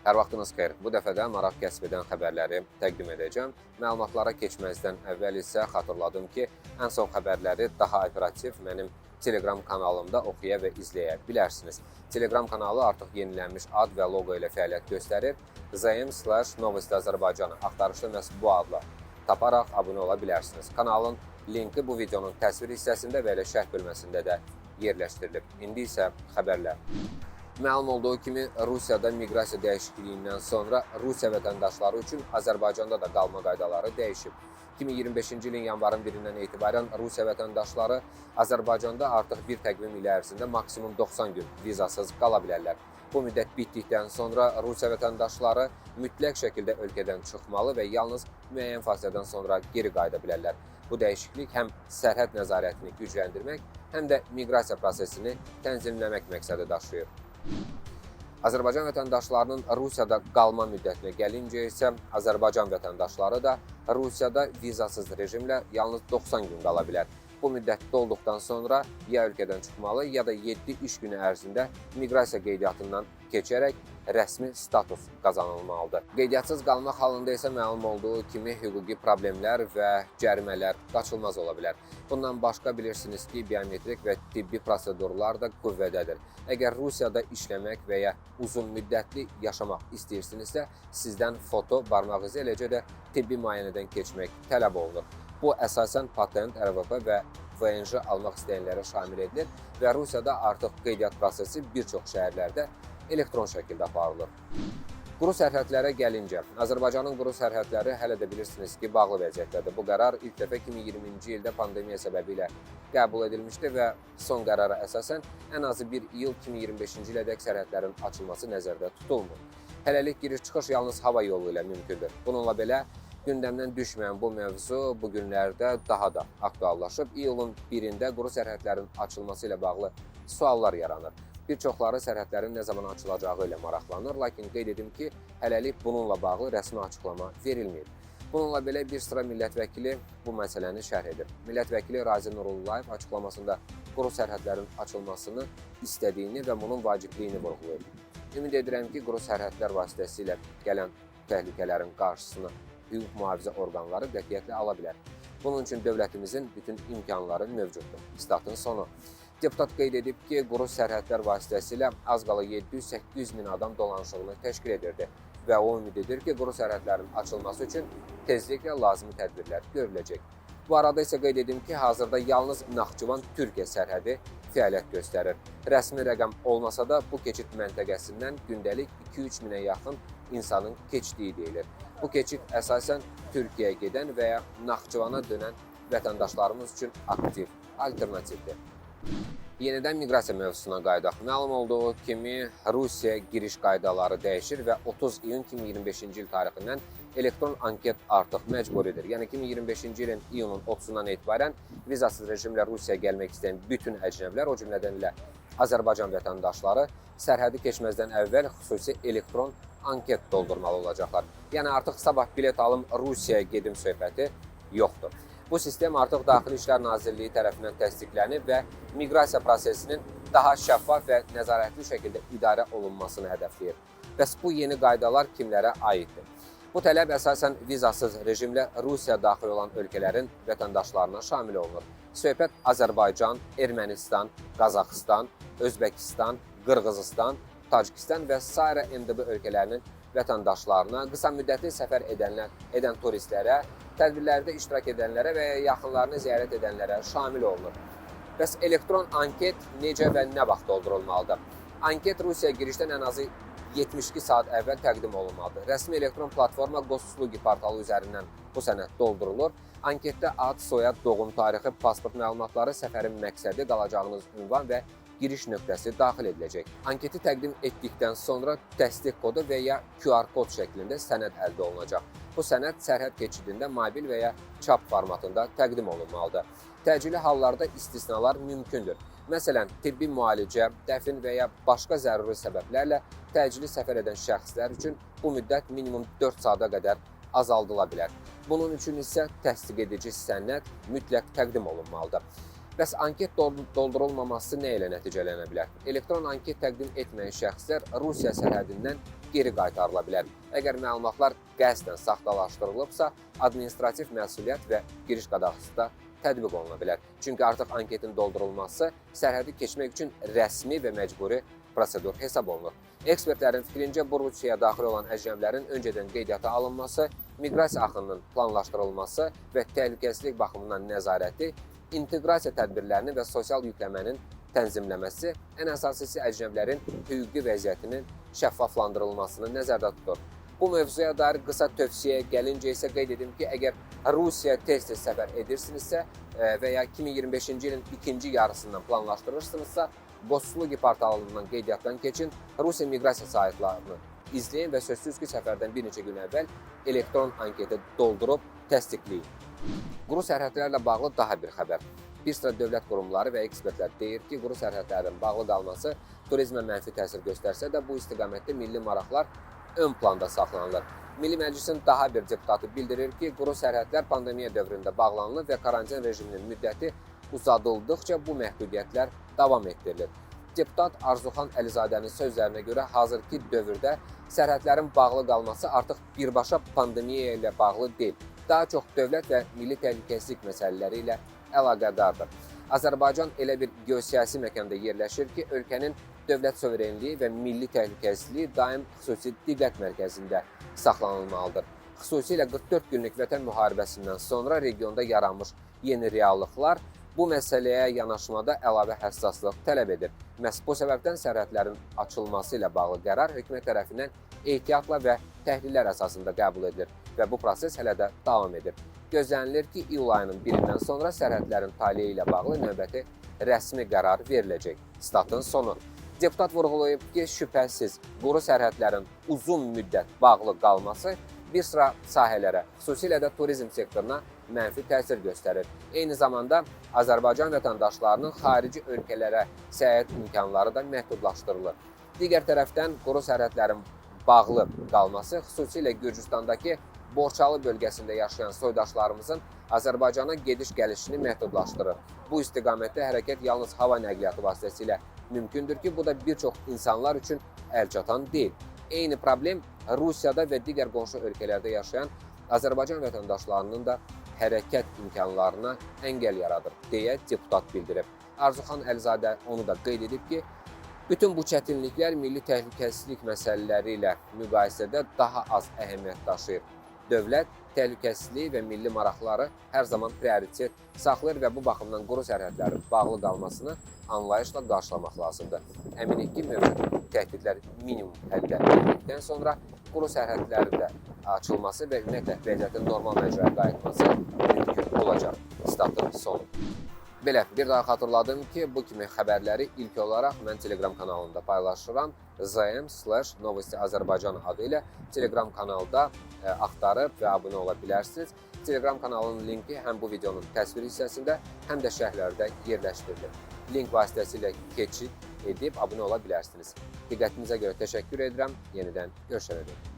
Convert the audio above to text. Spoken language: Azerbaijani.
Hər vaxtınız xeyir. Bu dəfə də maraq kəsb edən xəbərləri təqdim edəcəm. Məlumatlara keçməzdən əvvəl isə xatırladım ki, ən son xəbərləri daha operativ mənim Telegram kanalımda oxuya və izləyə bilərsiniz. Telegram kanalı artıq yenilənmiş ad və loqo ilə fəaliyyət göstərir. zm/Novosti Azərbaycanı axtarışda məhz bu adla taparaq abunə ola bilərsiniz. Kanalın linki bu videonun təsvir hissəsində və elə şərh bölməsində də yerləşdirilib. İndi isə xəbərlər. Məlum olduğu kimi, Rusiyada miqrasiya dəyişikliyindən sonra Rusiya vətəndaşları üçün Azərbaycanda da qalma qaydaları dəyişib. 2025-ci ilin yanvarın 1-dən etibarən Rusiya vətəndaşları Azərbaycanda artıq bir təqvim ili ərzində maksimum 90 gün vizasız qala bilərlər. Bu müddət bitdikdən sonra Rusiya vətəndaşları mütləq şəkildə ölkədən çıxmalı və yalnız müəyyən fasilədən sonra geri qayıda bilərlər. Bu dəyişiklik həm sərhəd nəzarətini gücləndirmək, həm də miqrasiya prosesini tənzimləmək məqsədi daşıyır. Azərbaycan vətəndaşlarının Rusiyada qalma müddətinə gəlincə isə Azərbaycan vətəndaşları da Rusiyada vizasız rejimlə yalnız 90 gün qala bilər. Bu müddət dolduqdan sonra ya ölkədən çıxmalı, ya da 7 iş günü ərzində miqrasiya qeydiyyatından keçərək rəsmi status qazanılmalıdır. Qeydiyyatçız qalmaq halında isə məlum olduğu kimi hüquqi problemlər və cərimələr qaçılmaz ola bilər. Bundan başqa bilirsiniz ki, biometrik və tibbi prosedurlar da qüvvədədir. Əgər Rusiyada işləmək və ya uzun müddətli yaşamaq istəyirsinizsə, sizdən foto, barmaq izi, eləcə də tibbi müayinədən keçmək tələb olunur. Bu əsasən patent, RVP və VNJ almaq istəyənlərə şamil edilir və Rusiyada artıq qeydiyyat prosesi bir çox şəhərlərdə elektron şəkildə aparılır. Quru sərhədlərə gəlincə, Azərbaycanın quru sərhədləri hələ də bilirsiniz ki, bağlı vəziyyətdədir. Bu qərar ilk dəfə 2020-ci ildə pandemiya səbəbilə qəbul edilmişdi və son qərara əsasən ən azı 1 iyul 2025-ci ilədək sərhədlərin açılması nəzərdə tutulmur. Hələlik giriş-çıxış yalnız hava yolu ilə mümkündür. Bununla belə, gündəmdən düşməyən bu mövzu bu günlərdə daha da aktuallaşıb. İyulun 1-də quru sərhədlərin açılması ilə bağlı suallar yaranır. Bir çoxları sərhədlərin nə zaman açılacağı ilə maraqlanır, lakin qeyd edim ki, hələlik bununla bağlı rəsmi açıqlama verilməyib. Bununla belə bir sıra millət vəkili bu məsələni şərh edir. Millət vəkili Razi Nurullayev açıqlamasında quru sərhədlərin açılmasını istədiyini və bunun vacibliyini vurğulayıb. Ümid edirəm ki, quru sərhədlər vasitəsilə gələn təhlükələrin qarşısını hüquq mühafizə orqanları qətiyyətlə ala bilər. Bunun üçün dövlətimizin bütün imkanları mövcuddur. Statın sonu. Deputat qeyd edib ki, quru sərhədlər vasitəsilə az qala 700-800 min adam dolanışığını təşkil edirdi və o ümid edir ki, quru sərhədlərin açılması üçün tezliklə lazımi tədbirlər görüləcək. Bu arada isə qeyd edim ki, hazırda yalnız Naxçıvan-Türkiyə sərhədi fəaliyyət göstərir. Rəsmi rəqəm olmasa da bu keçid məntəqəsindən gündəlik 2-3 minə yaxın insanın keçdiyi deyilir. Bu keçid əsasən Türkiyəyə gedən və ya Naxçıvana dönən vətəndaşlarımız üçün aktiv, alternativdir. Yenidən miqrasiya mövzusuna qayıdaq. Məlum olduğu kimi, Rusiya giriş qaydaları dəyişir və 30 iyun 2025-ci il tarixindən elektron anket artıq məcburidir. Yəni 2025-ci ilin iyunun 30-dan etibarən vizasız rejimlə Rusiyaya gəlmək istəyən bütün əcnəbilər, o cümlədən ilə Azərbaycan vətəndaşları sərhədi keçməzdən əvvəl xüsusi elektron anket doldurmalı olacaqlar. Yəni artıq sabah bilet alım Rusiyaya gedim söhbəti yoxdur. Bu sistem artıq Daxili İşlər Nazirliyi tərəfindən təsdiqlənib və miqrasiya prosesinin daha şəffaf və nəzarətli şəkildə idarə olunmasını hədəfləyir. Bəs bu yeni qaydalar kimlərə aiddir? Bu tələb əsasən vizasız rejimlə Rusiya daxil olan ölkələrin vətəndaşlarına şamil olunur. Söhbət Azərbaycan, Ermənistan, Qazaxıstan, Özbəkistan, Qırğızistan, Tacikistan və sairə MDB ölkələrinin vətəndaşlarına, qısa müddətli səfər edən turistlərə, tədbirlərdə iştirak edənlərə və ya yaxınlarını ziyarət edənlərə şamil olunur. Bəs elektron anket necə və nə vaxt doldurulmalıdır? Anket Rusiya girişdən ən azı 72 saat əvvəl təqdim olunmalıdır. Rəsmi elektron platforma Gosuslugi portalı üzərindən bu sənəd doldurulur. Anketdə ad, soyad, doğum tarixi, pasport məlumatları, səfərin məqsədi, qalacağınız ünvan və giriş nöqtəsi daxil ediləcək. Anketi təqdim etdikdən sonra təsdiq kodu və ya QR kod şəklində sənəd əldə olunacaq. Bu sənəd sərhəd keçidində mobil və ya çap formatında təqdim olunmalıdır. Təcili hallarda istisnalar mümkündür. Məsələn, tibbi müalicə, dəfn və ya başqa zəruri səbəblərlə təcili səfər edən şəxslər üçün bu müddət minimum 4 saata qədər azaldıla bilər. Bunun üçün isə təsdiq edici sənəd mütləq təqdim olunmalıdır. Bəs anket doldurulmaması nə ilə nəticələnə bilər? Elektron anket təqdim etməyən şəxslər Rusiya sərhədindən geri qaytarıla bilər. Əgər məlumatlar qəsdən saxtalaşdırılıbsa, administrativ məsuliyyət və giriş qadağası da tətbiq oluna bilər. Çünki artıq anketin doldurulması sərhədi keçmək üçün rəsmi və məcburi prosedur hesab olunur. Ekspertlərin fikrincə, bu Rusiyaya daxil olan əcnəbilərin öncədən qeydiyyata alınması, miqrasiya axınının planlaşdırılması və təhlükəsizlik baxımından nəzarəti, inteqrasiya tədbirlərini və sosial yükləmənin tənzimləməsi, ən əsasisi əcnəbilərin hüquqi vəziyyətinin şəffaflandırılmasını nəzərdə tutur. Bu mövzuya dair qısa tövsiyəyə gəlincə isə qeyd edim ki, əgər Rusiya tez-tez səfər edirsinizsə və ya 2025-ci ilin ikinci yarısından planlaşdırırsınızsa, Goslugi portalından qeydiyyatdan keçin, Rusiya miqrasiya saytlarını izləyin və sözsüz ki, səfərdən bir neçə gün əvvəl elektron anketi doldurub təsdiqləyin. Quru sərhədlərlə bağlı daha bir xəbər. Bir sıra dövlət qurumları və ekspertlər deyir ki, quru sərhədlərin bağlı qalması turizmə mənfi təsir göstərsə də, bu istiqamətdə milli maraqlar ön planda saxlanılır. Milli Məclisin daha bir deputatı bildirir ki, quru sərhədlər pandemiya dövründə bağlanılır və karantin rejiminin müddəti uzadıldıqca bu məhdudiyyətlər davam etdirilir. Deputat Arzuxan Əlizadənin sözlərinə görə hazırki dövrdə sərhədlərin bağlı qalması artıq birbaşa pandemiya ilə bağlı deyil, daha çox dövlət və milli təhlükəsizlik məsələləri ilə əlaqədardır. Azərbaycan elə bir geosiyasi məkanda yerləşir ki, ölkənin dövlət suverenliyi və milli təhlükəsizliyi daim xüsusi diqqət mərkəzində saxlanılmalıdır. Xüsusilə 44 günlük vətən müharibəsindən sonra regionda yaranmış yeni reallıqlar bu məsələyə yanaşmada əlavə həssaslıq tələb edir. Məhz bu səbəbdən sərhədlərin açılması ilə bağlı qərar hökumət tərəfindən ehtiyatla və təhlillər əsasında qəbul edilir və bu proses hələ də davam edir. Gözlənilir ki, iyul ayının 1-dən sonra sərhədlərin taliyi ilə bağlı növbəti rəsmi qərar veriləcək. Statın sonu. Deputat vurğulayıb ki, şübhəsiz quru sərhədlərin uzun müddət bağlı qalması bir sıra sahələrə, xüsusilə də turizm sektoruna mənfi təsir göstərir. Eyni zamanda Azərbaycan vətəndaşlarının xarici ölkələrə səyahət imkanları da məhdudlaşdırılır. Digər tərəfdən quru sərhədlərin bağlı qalması xüsusilə Gürcüstandakı Borçalı bölgəsində yaşayan soydaşlarımızın Azərbaycana gediş-gəlişini məhdudlaşdırır. Bu istiqamətdə hərəkət yalnız hava nəqliyyatı vasitəsilə mümkündür ki, bu da bir çox insanlar üçün əlçatan deyil. Eyni problem Rusiyada və digər qonşu ölkələrdə yaşayan Azərbaycan vətəndaşlarının da hərəkət imkanlarına əngəl yaradır, deyə deputat bildirib. Arzuxan Əlizadə onu da qeyd edib ki, bütün bu çətinliklər milli təhlükəsizlik məsələləri ilə müqayisədə daha az əhəmiyyət daşıyır. Dövlət təhlükəsizliyi və milli maraqları hər zaman prioritet saxlayır və bu baxımdan quru sərhədlərin bağlı qalmasını anlayışla qarşılamaq lazımdır. Əminik ki, mövcud təhdidlər minimum həddə edildikdən sonra quru sərhədlərin də açılması və ümumiyyətlə vəziyyətin normal məcraya qayıtması mümkün olacaq. Statın sonu. Belə, bir daha xatırladım ki, bu kimi xəbərləri ilk olaraq mən Telegram kanalında paylaşıram. zm/Novosti Azərbaycan adı ilə Telegram kanalda axtarıb və abunə ola bilərsiniz. Telegram kanalının linki həm bu videonun təsvir hissəsində, həm də şərhlərdə yerləşdirilir. Link vasitəsilə keçid edib abunə ola bilərsiniz. Diqqətinizə görə təşəkkür edirəm. Yenidən görüşənədək.